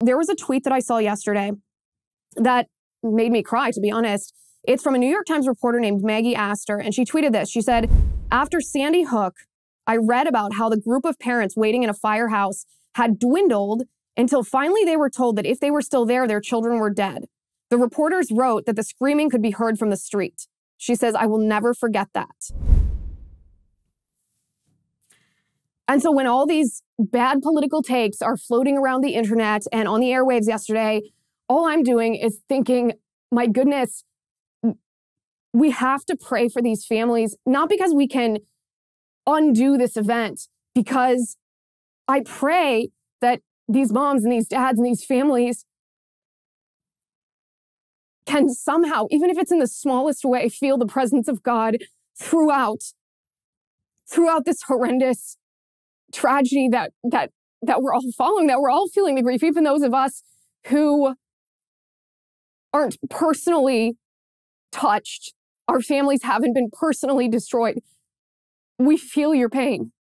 there was a tweet that I saw yesterday that made me cry, to be honest. It's from a New York Times reporter named Maggie Astor, and she tweeted this. She said, "After Sandy Hook, I read about how the group of parents waiting in a firehouse had dwindled until finally they were told that if they were still there, their children were dead. The reporters wrote that the screaming could be heard from the street." She says, "I will never forget that." And so when all these bad political takes are floating around the internet and on the airwaves yesterday, all I'm doing is thinking, my goodness, we have to pray for these families, not because we can undo this event, because I pray that these moms and these dads and these families can somehow, even if it's in the smallest way, feel the presence of God throughout this horrendous tragedy that we're all following, that we're all feeling the grief, even those of us who aren't personally touched. Our families haven't been personally destroyed. We feel your pain.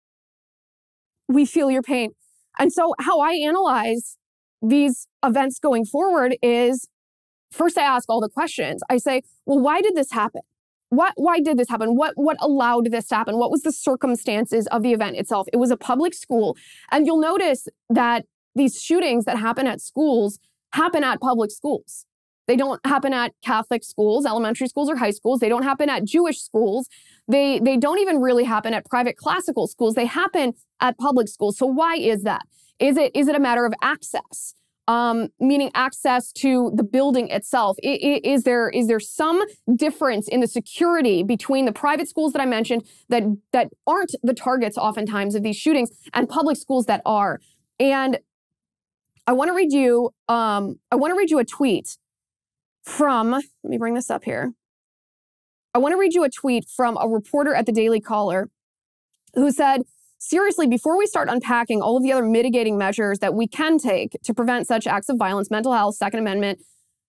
We feel your pain. And so how I analyze these events going forward is, first I ask all the questions. I say, well, why did this happen? Why did this happen? What allowed this to happen? What was the circumstances of the event itself? It was a public school. And you'll notice that these shootings that happen at schools happen at public schools. They don't happen at Catholic schools, elementary schools, or high schools. They don't happen at Jewish schools. They don't even really happen at private classical schools. They happen at public schools. So why is that? Is it a matter of access? Meaning access to the building itself. Is there some difference in the security between the private schools that I mentioned that aren't the targets oftentimes of these shootings and public schools that are? And I want to read you a tweet from, let me bring this up here. I want to read you a tweet from a reporter at the Daily Caller who said, "Seriously, before we start unpacking all of the other mitigating measures that we can take to prevent such acts of violence, mental health, Second Amendment,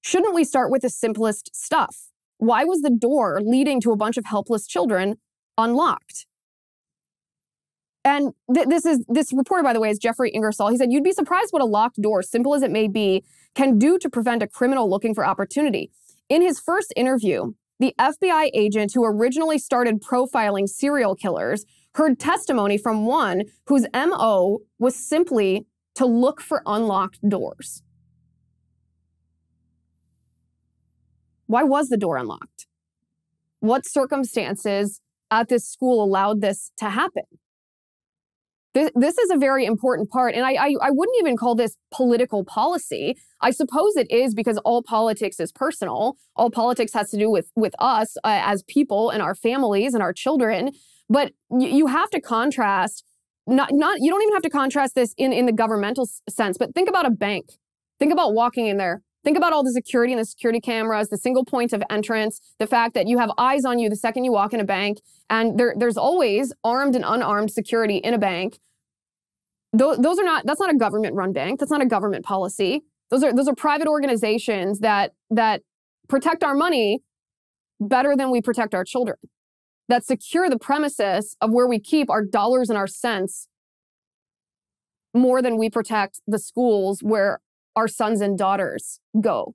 shouldn't we start with the simplest stuff? Why was the door leading to a bunch of helpless children unlocked?" And this reporter, by the way, is Jeffrey Ingersoll. He said, "You'd be surprised what a locked door, simple as it may be, can do to prevent a criminal looking for opportunity." In his first interview, the FBI agent who originally started profiling serial killers heard testimony from one whose MO was simply to look for unlocked doors. Why was the door unlocked? What circumstances at this school allowed this to happen? This is a very important part, and I wouldn't even call this political policy. I suppose it is, because all politics is personal. All politics has to do with us as people and our families and our children. But you have to contrast, you don't even have to contrast this in the governmental sense, but think about a bank. Think about walking in there. Think about all the security and the security cameras, the single point of entrance, the fact that you have eyes on you the second you walk in a bank, and there's always armed and unarmed security in a bank. That's not a government-run bank. That's not a government policy. Those are private organizations that protect our money better than we protect our children, that secure the premises of where we keep our dollars and our cents more than we protect the schools where our sons and daughters go.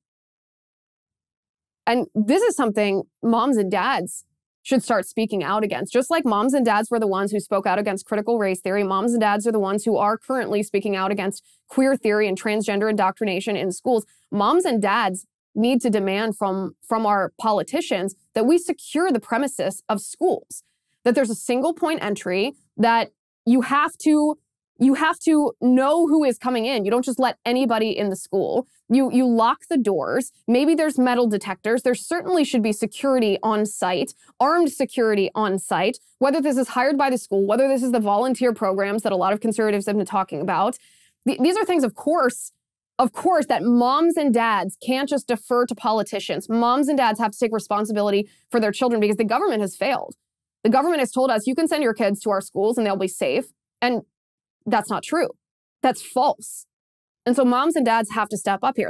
And this is something moms and dads should start speaking out against. Just like moms and dads were the ones who spoke out against critical race theory, moms and dads are the ones who are currently speaking out against queer theory and transgender indoctrination in schools. Moms and dads need to demand from our politicians that we secure the premises of schools, that there's a single point entry, that you have to know who is coming in. You don't just let anybody in the school. You lock the doors. Maybe there's metal detectors. There certainly should be security on site, armed security on site, whether this is hired by the school, whether this is the volunteer programs that a lot of conservatives have been talking about. These are things, of course, that moms and dads can't just defer to politicians. Moms and dads have to take responsibility for their children, because the government has failed. The government has told us you can send your kids to our schools and they'll be safe. And that's not true. That's false. And so moms and dads have to step up here.